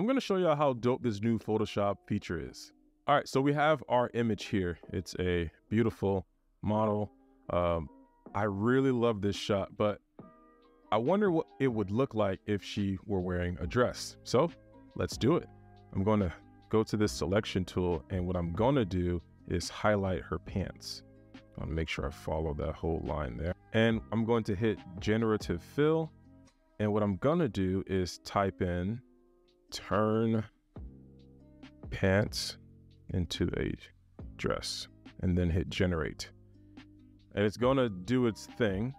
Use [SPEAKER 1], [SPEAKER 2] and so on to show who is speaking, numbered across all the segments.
[SPEAKER 1] I'm gonna show y'all how dope this new Photoshop feature is. All right, so we have our image here. It's a beautiful model. I really love this shot, but I wonder what it would look like if she were wearing a dress. So let's do it. I'm gonna go to this selection tool, and what I'm gonna do is highlight her pants. I want to make sure I follow that whole line there. And I'm going to hit generative fill. And what I'm gonna do is type in turn pants into a dress and then hit generate. And it's gonna do its thing.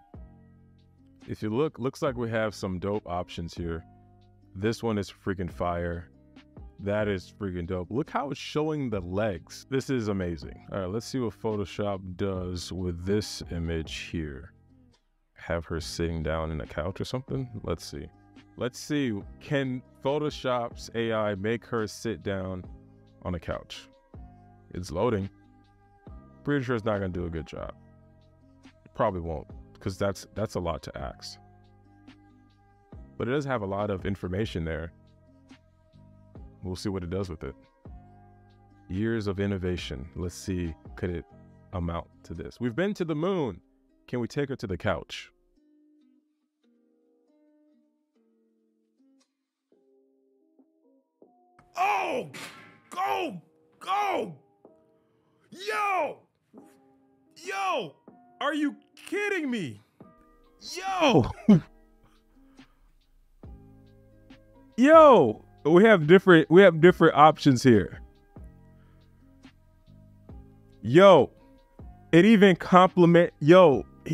[SPEAKER 1] If you look, looks like we have some dope options here. This one is freaking fire. That is freaking dope. Look how it's showing the legs. This is amazing. All right, let's see what Photoshop does with this image here. Have her sitting down in a couch or something? Let's see. Let's see, can Photoshop's AI make her sit down on a couch? It's loading. Pretty sure it's not gonna do a good job. It probably won't, because that's a lot to ask. But it does have a lot of information there. We'll see what it does with it. Years of innovation. Let's see, could it amount to this? We've been to the moon. Can we take her to the couch?
[SPEAKER 2] Oh, go. Yo, are you kidding me?
[SPEAKER 1] Yo, yo, we have different options here. Yo, it even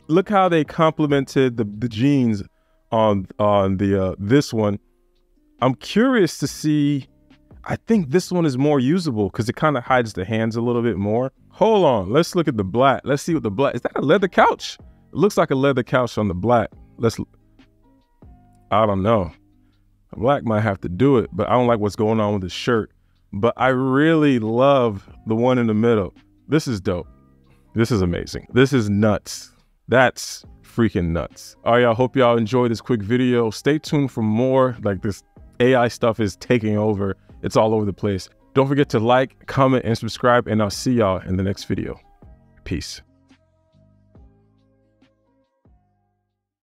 [SPEAKER 1] look how they complemented the jeans on the this one. I'm curious to see. I think this one is more usable because it kind of hides the hands a little bit more. Hold on, let's look at the black. Let's see what the black, is that a leather couch? It looks like a leather couch on the black. I don't know. Black might have to do it, but I don't like what's going on with the shirt. But I really love the one in the middle. This is dope. This is amazing. This is nuts. That's freaking nuts. All right, y'all, hope y'all enjoyed this quick video. Stay tuned for more. Like, this AI stuff is taking over. It's all over the place. Don't forget to like, comment, and subscribe, and I'll see y'all in the next video. Peace.